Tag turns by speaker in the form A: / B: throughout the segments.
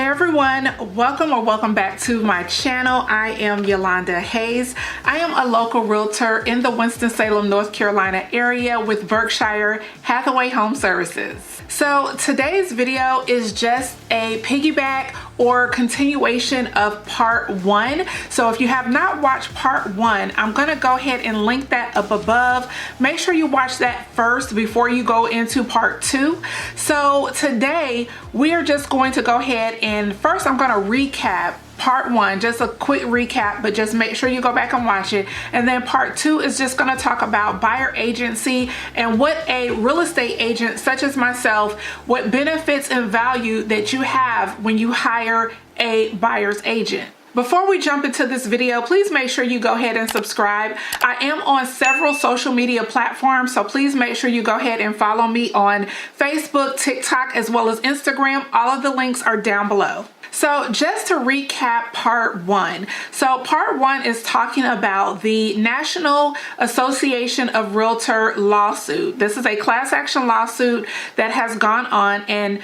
A: everyone, welcome back to my channel. I am Yolanda Hayes. I am a local realtor in the Winston-Salem, North Carolina area with Berkshire Hathaway Home Services. So today's video is just a piggyback or continuation of part one. So if you have not watched part one, I'm gonna go ahead and link that up above. Make sure you watch that first before you go into part two. So today we are just going to go ahead and first I'm gonna recap part one, just a quick recap, but just make sure you go back and watch it. And then part two is just going to talk about buyer agency and what a real estate agent such as myself, what benefits and value that you have when you hire a buyer's agent. Before we jump into this video, please make sure you go ahead and subscribe. I am on several social media platforms, so please make sure you go ahead and follow me on Facebook, TikTok, as well as Instagram. All of the links are down below. So just to recap part one. So part one is talking about the National Association of Realtor lawsuit. This is a class action lawsuit that has gone on, and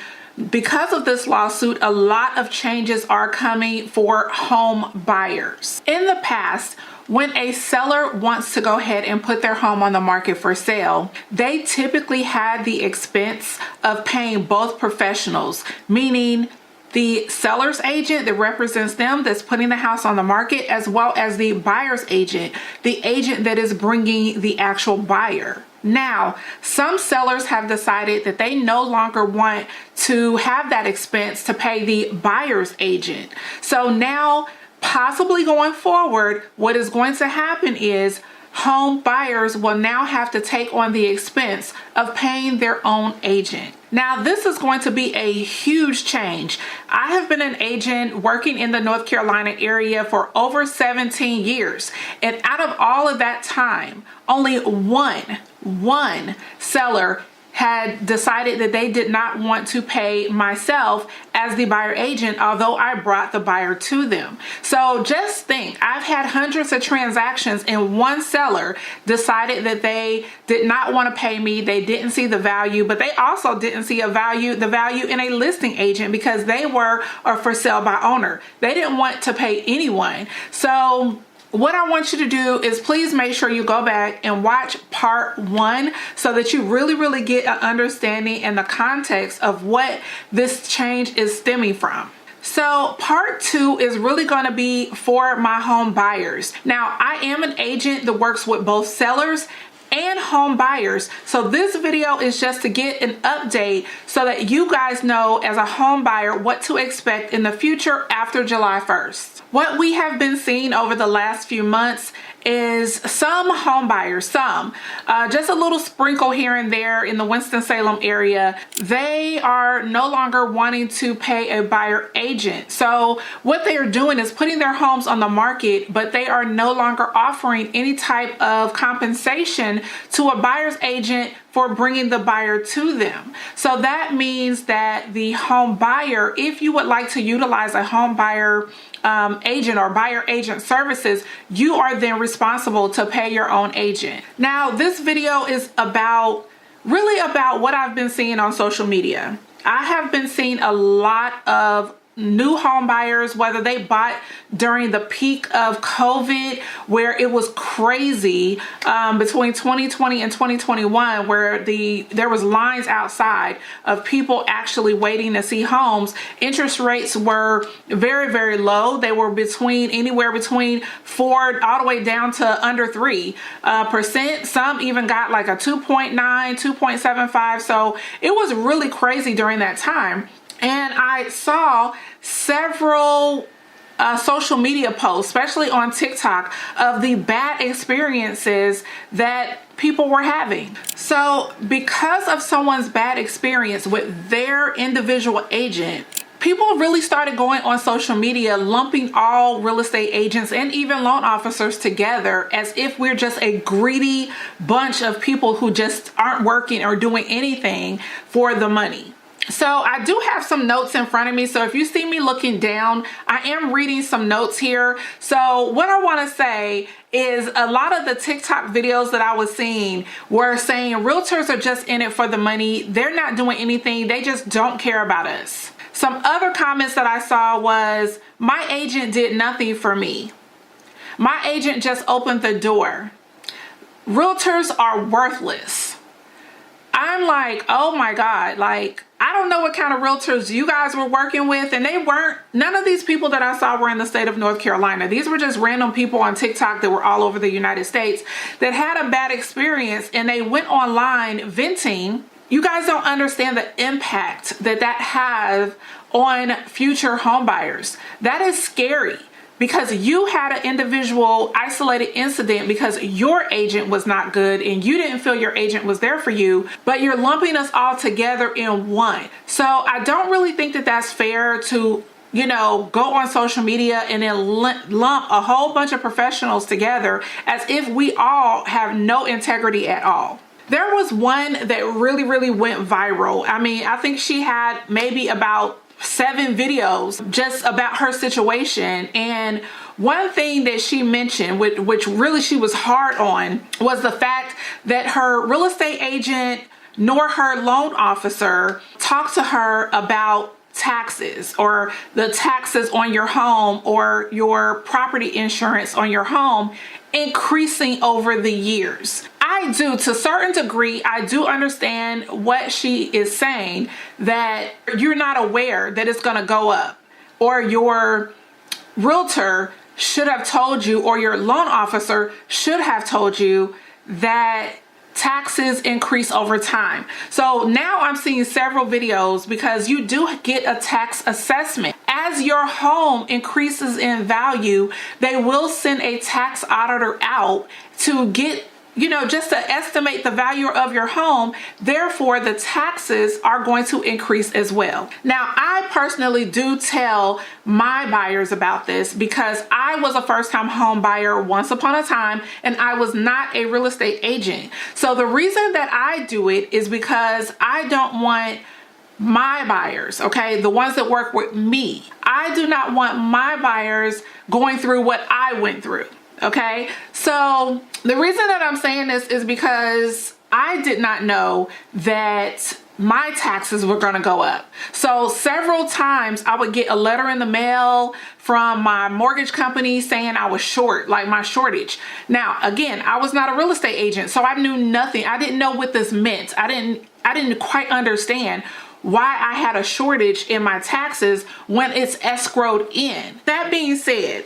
A: because of this lawsuit, a lot of changes are coming for home buyers. In the past, when a seller wants to go ahead and put their home on the market for sale, they typically had the expense of paying both professionals, meaning the seller's agent that represents them, that's putting the house on the market, as well as the buyer's agent, the agent that is bringing the actual buyer. Now, some sellers have decided that they no longer want to have that expense to pay the buyer's agent. So now, possibly going forward, what is going to happen is home buyers will now have to take on the expense of paying their own agent. Now, this is going to be a huge change. I have been an agent working in the North Carolina area for over 17 years. And out of all of that time, only one seller had decided that they did not want to pay myself as the buyer agent, although I brought the buyer to them. So just think, I've had hundreds of transactions and one seller decided that they did not want to pay me. They didn't see the value, but they also didn't see the value in a listing agent because they were a for sale by owner. They didn't want to pay anyone. So what I want you to do is please make sure you go back and watch part one so that you really get an understanding and the context of what this change is stemming from. So part two is really going to be for my home buyers. Now, I am an agent that works with both sellers and home buyers. So this video is just to get an update so that you guys know as a home buyer what to expect in the future after July 1st. What we have been seeing over the last few months is some home buyers, just a little sprinkle here and there in the Winston-Salem area, they are no longer wanting to pay a buyer agent. So what they are doing is putting their homes on the market, but they are no longer offering any type of compensation to a buyer's agent for bringing the buyer to them. So that means that the home buyer, if you would like to utilize a home buyer agent or buyer agent services, you are then responsible to pay your own agent. Now, this video is really about what I've been seeing on social media. I have been seeing a lot of new home buyers, whether they bought during the peak of COVID, where it was crazy between 2020 and 2021, where there was lines outside of people actually waiting to see homes. Interest rates were very low. They were anywhere between 4 all the way down to under 3%. Some even got like a 2.9, 2.75. So it was really crazy during that time. And I saw several social media posts, especially on TikTok, of the bad experiences that people were having. So because of someone's bad experience with their individual agent, people really started going on social media, lumping all real estate agents and even loan officers together as if we're just a greedy bunch of people who just aren't working or doing anything for the money. So I do have some notes in front of me. So if you see me looking down, I am reading some notes here. So what I want to say is a lot of the TikTok videos that I was seeing were saying realtors are just in it for the money. They're not doing anything. They just don't care about us. Some other comments that I saw was, my agent did nothing for me. My agent just opened the door. Realtors are worthless. I'm like, oh my God, like, I don't know what kind of realtors you guys were working with, and they weren't, none of these people that I saw were in the state of North Carolina. These were just random people on TikTok that were all over the United States that had a bad experience, and they went online venting. You guys don't understand the impact that that has on future home buyers. That is scary. Because you had an individual isolated incident because your agent was not good and you didn't feel your agent was there for you, but you're lumping us all together in one. So I don't really think that that's fair to, you know, go on social media and then lump a whole bunch of professionals together as if we all have no integrity at all. There was one that really went viral. I mean, I think she had maybe about 7 videos just about her situation, and one thing that she mentioned, which really she was hard on, was the fact that her real estate agent nor her loan officer talked to her about taxes or the taxes on your home or your property insurance on your home increasing over the years. I do, to a certain degree, I do understand what she is saying, that you're not aware that it's going to go up, or your realtor should have told you, or your loan officer should have told you that taxes increase over time. So now I'm seeing several videos because you do get a tax assessment. As your home increases in value, they will send a tax auditor out to get, you know, just to estimate the value of your home. Therefore, the taxes are going to increase as well. Now, I personally do tell my buyers about this because I was a first-time home buyer once upon a time, and I was not a real estate agent. So the reason that I do it is because I don't want my buyers, okay, the ones that work with me, I do not want my buyers going through what I went through. Okay, so the reason that I'm saying this is because I did not know that my taxes were going to go up. So several times I would get a letter in the mail from my mortgage company saying I was short, like my shortage. Now, again, I was not a real estate agent, so I knew nothing. I didn't know what this meant. I didn't quite understand why I had a shortage in my taxes when it's escrowed in. That being said,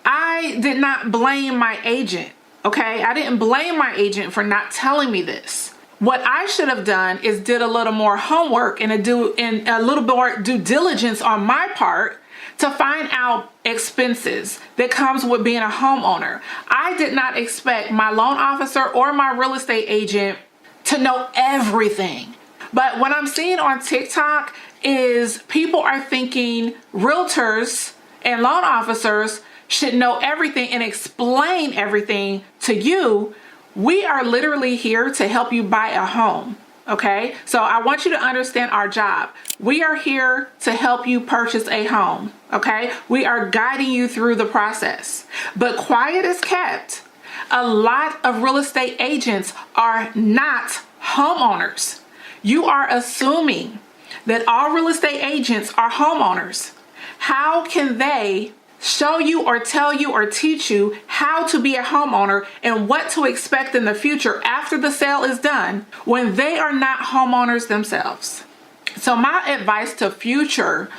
A: I did not blame my agent, okay? I didn't blame my agent for not telling me this. What I should have done is did a little more homework and a little more due diligence on my part to find out expenses that comes with being a homeowner. I did not expect my loan officer or my real estate agent to know everything. But what I'm seeing on TikTok is people are thinking realtors and loan officers should know everything and explain everything to you. We are literally here to help you buy a home, okay? So I want you to understand our job. We are here to help you purchase a home, okay? We are guiding you through the process. But quiet is kept. A lot of real estate agents are not homeowners. You are assuming that all real estate agents are homeowners. How can they show you or tell you or teach you how to be a homeowner and what to expect in the future after the sale is done when they are not homeowners themselves? So my advice to future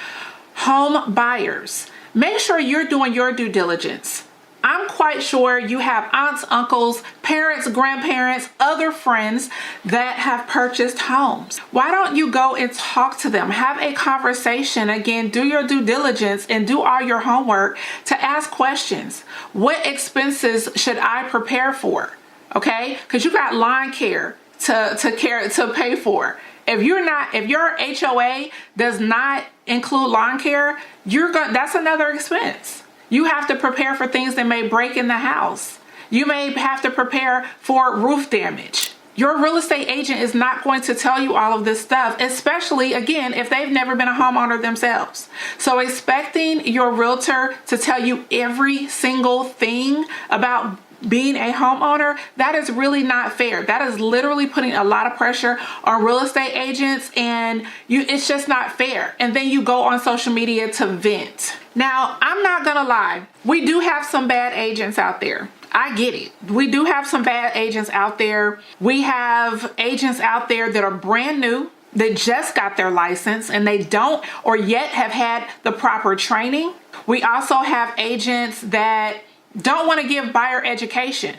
A: home buyers, make sure you're doing your due diligence. I'm quite sure you have aunts, uncles, parents, grandparents, other friends that have purchased homes. Why don't you go and talk to them? Have a conversation. Again, do your due diligence and do all your homework to ask questions. What expenses should I prepare for? Okay? Because you got lawn care to pay for. If your HOA does not include lawn care, that's another expense. You have to prepare for things that may break in the house. You may have to prepare for roof damage. Your real estate agent is not going to tell you all of this stuff, especially, again, if they've never been a homeowner themselves. So expecting your realtor to tell you every single thing about being a homeowner, that is really not fair. That is literally putting a lot of pressure on real estate agents, and it's just not fair. And then you go on social media to vent. Now, I'm not gonna lie, we do have some bad agents out there. I get it. We do have some bad agents out there. We have agents out there that are brand new, that just got their license, and they don't or yet have had the proper training. We also have agents that don't want to give buyer education.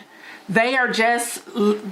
A: They are just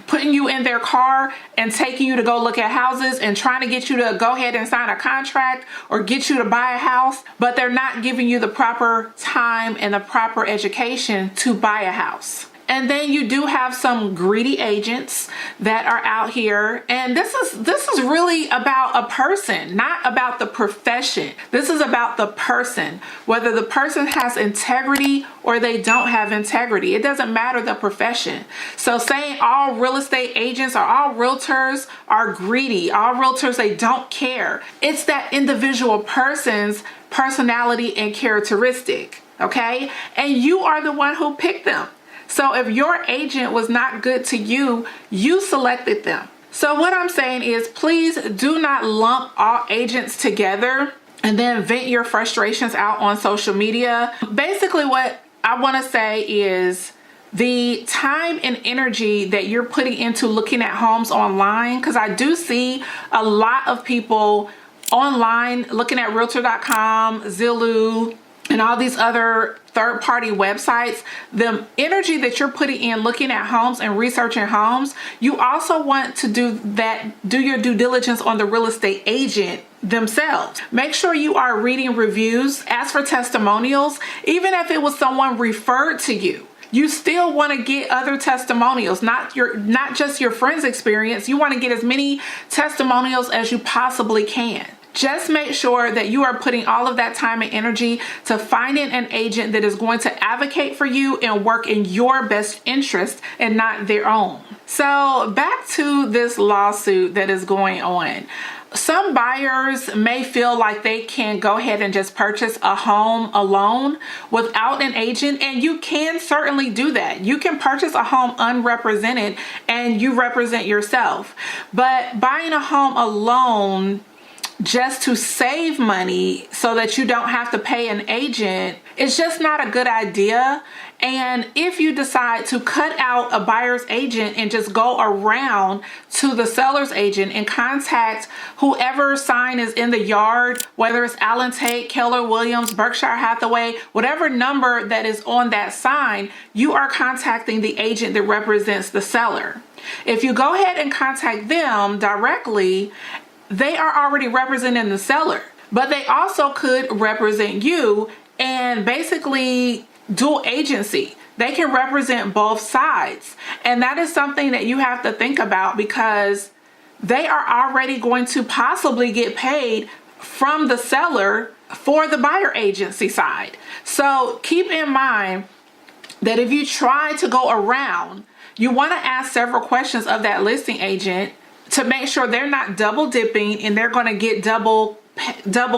A: putting you in their car and taking you to go look at houses and trying to get you to go ahead and sign a contract or get you to buy a house, but they're not giving you the proper time and the proper education to buy a house. And then you do have some greedy agents that are out here, and this is really about a person, not about the profession. This is about the person, whether the person has integrity or they don't have integrity. It doesn't matter the profession. So saying all real estate agents or all realtors are greedy, all realtors, they don't care. It's that individual person's personality and characteristic, okay? And you are the one who picked them. So if your agent was not good to you, you selected them. So what I'm saying is, please do not lump all agents together and then vent your frustrations out on social media. Basically, what I want to say is the time and energy that you're putting into looking at homes online, because I do see a lot of people online looking at realtor.com, Zillow, and all these other third-party websites. The energy that you're putting in looking at homes and researching homes, you also want to do your due diligence on the real estate agent themselves. Make sure you are reading reviews, ask for testimonials. Even if it was someone referred to you, you still want to get other testimonials, not just your friend's experience. You want to get as many testimonials as you possibly can. Just make sure that you are putting all of that time and energy to finding an agent that is going to advocate for you and work in your best interest and not their own. So back to this lawsuit that is going on. Some buyers may feel like they can go ahead and just purchase a home alone without an agent, and you can certainly do that. You can purchase a home unrepresented and you represent yourself. But buying a home alone just to save money so that you don't have to pay an agent, it's just not a good idea. And if you decide to cut out a buyer's agent and just go around to the seller's agent and contact whoever sign is in the yard, whether it's Allen Tate, Keller Williams, Berkshire Hathaway, whatever number that is on that sign, you are contacting the agent that represents the seller. If you go ahead and contact them directly, they are already representing the seller, but they also could represent you and basically dual agency. They can represent both sides. And that is something that you have to think about, because they are already going to possibly get paid from the seller for the buyer agency side. So keep in mind that if you try to go around, you want to ask several questions of that listing agent to make sure they're not double dipping and they're going to get double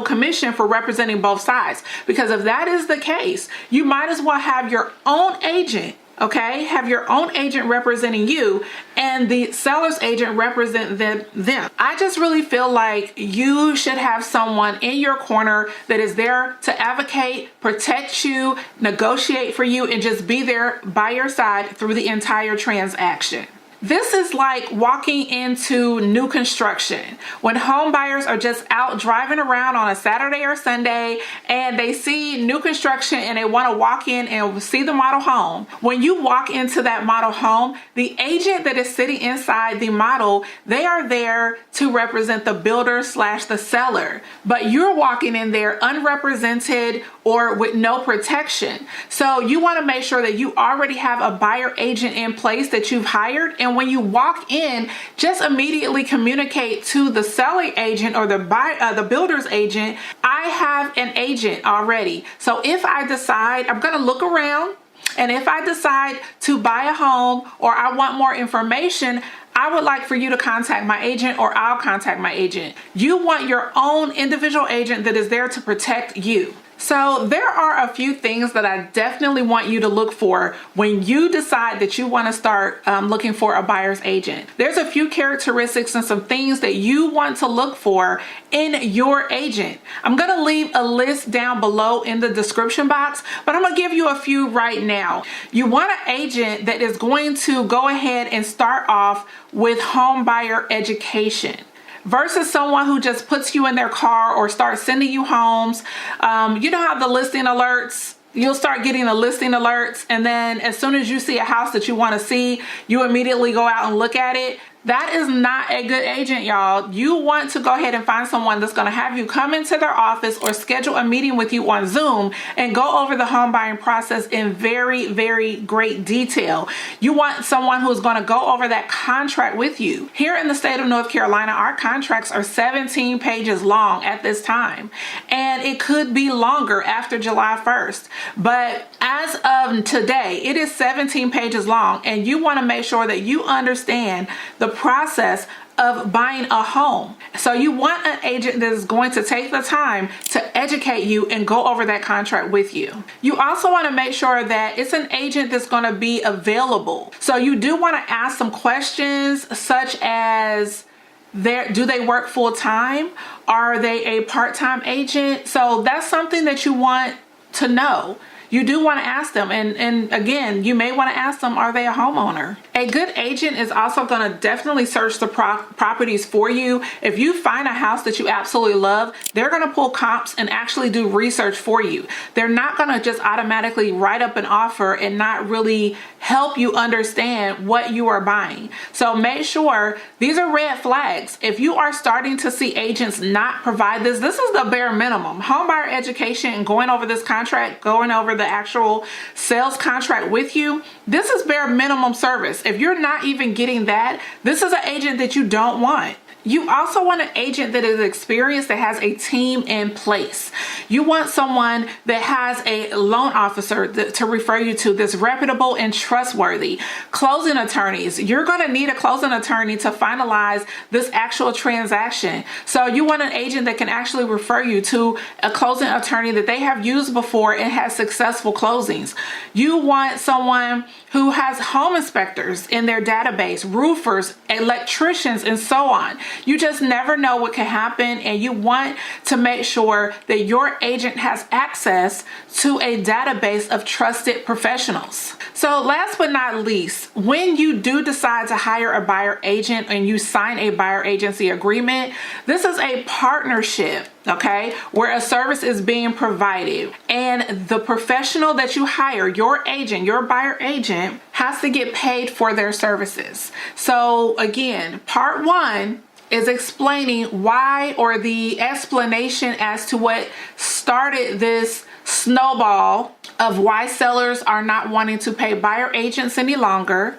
A: commission for representing both sides. Because if that is the case, you might as well have your own agent, okay? Have your own agent representing you and the seller's agent represent them. I just really feel like you should have someone in your corner that is there to advocate, protect you, negotiate for you, and just be there by your side through the entire transaction. This is like walking into new construction. When home buyers are just out driving around on a Saturday or Sunday and they see new construction and they want to walk in and see the model home. When you walk into that model home, the agent that is sitting inside the model, they are there to represent the builder / the seller. But you're walking in there unrepresented or with no protection. So you want to make sure that you already have a buyer agent in place that you've hired. And when you walk in, just immediately communicate to the selling agent or the builder's agent, I have an agent already. So if I decide, I'm going to look around, and if I decide to buy a home or I want more information, I would like for you to contact my agent, or I'll contact my agent. You want your own individual agent that is there to protect you. So there are a few things that I definitely want you to look for when you decide that you want to start looking for a buyer's agent. There's a few characteristics and some things that you want to look for in your agent. I'm going to leave a list down below in the description box, but I'm going to give you a few right now. You want an agent that is going to go ahead and start off with home buyer education, versus someone who just puts you in their car or starts sending you homes. You know how the listing alerts, you'll start getting the listing alerts, and then as soon as you see a house that you want to see, you immediately go out and look at it. That is not a good agent, y'all. You want to go ahead and find someone that's going to have you come into their office or schedule a meeting with you on Zoom and go over the home buying process in very, very great detail. You want someone who's going to go over that contract with you. Here in the state of North Carolina, our contracts are 17 pages long at this time, and it could be longer after July 1st. But as of today, it is 17 pages long, and you want to make sure that you understand the process of buying a home. So you want an agent that is going to take the time to educate you and go over that contract with you. You also want to make sure that it's an agent that's going to be available. So you do want to ask some questions such as, do they work full time? Are they a part-time agent? So that's something that you want to know. You do want to ask them, and again, you may want to ask them, are they a homeowner? A good agent is also going to definitely search the properties for you. If you find a house that you absolutely love, they're going to pull comps and actually do research for you. They're not going to just automatically write up an offer and not really help you understand what you are buying. So make sure, these are red flags. If you are starting to see agents not provide this is the bare minimum. Home buyer education and going over this contract, going over the actual sales contract with you, this is bare minimum service. If you're not even getting that, this is an agent that you don't want. You also want an agent that is experienced, that has a team in place. You want someone that has a loan officer to refer you to that's reputable and trustworthy. Closing attorneys. You're going to need a closing attorney to finalize this actual transaction. So you want an agent that can actually refer you to a closing attorney that they have used before and has successful closings. You want someone who has home inspectors in their database, roofers, electricians, and so on. You just never know what can happen, and you want to make sure that your agent has access to a database of trusted professionals. So last but not least, when you do decide to hire a buyer agent and you sign a buyer agency agreement, this is a partnership, okay, where a service is being provided, and the professional that you hire, your agent, your buyer agent, has to get paid for their services. So again, part one is explaining why, or the explanation as to what started this snowball of why sellers are not wanting to pay buyer agents any longer.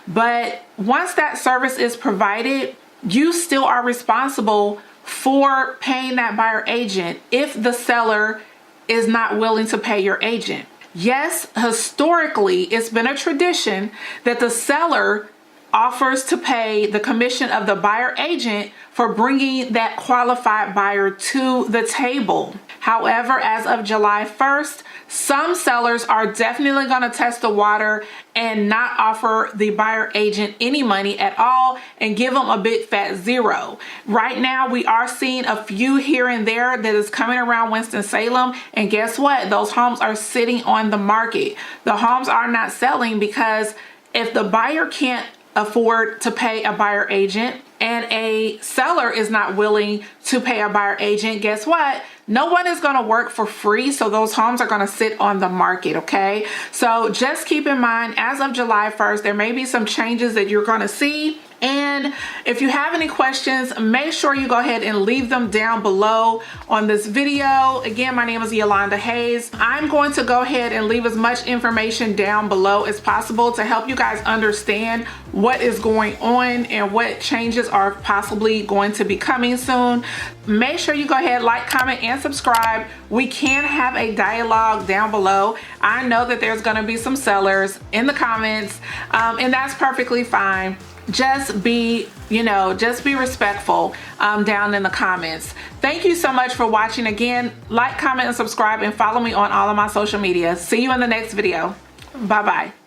A: But once that service is provided, you still are responsible for paying that buyer agent if the seller is not willing to pay your agent. Yes, historically, it's been a tradition that the seller offers to pay the commission of the buyer agent for bringing that qualified buyer to the table. However, as of July 1st, some sellers are definitely going to test the water and not offer the buyer agent any money at all and give them a big fat zero. Right now, we are seeing a few here and there that is coming around Winston-Salem, and guess what? Those homes are sitting on the market. The homes are not selling because if the buyer can't afford to pay a buyer agent and a seller is not willing to pay a buyer agent, guess what? No one is going to work for free, so those homes are going to sit on the market, okay? So just keep in mind, as of July 1st, there may be some changes that you're going to see. And if you have any questions, make sure you go ahead and leave them down below on this video. Again, my name is Yolanda Hayes. I'm going to go ahead and leave as much information down below as possible to help you guys understand what is going on and what changes are possibly going to be coming soon. Make sure you go ahead, like, comment, and subscribe. We can have a dialogue down below. I know that there's going to be some sellers in the comments, and that's perfectly fine. just be, just be respectful down in the comments. Thank you so much for watching. Again, like, comment, and subscribe, and follow me on all of my social media. See you in the next video. Bye-bye.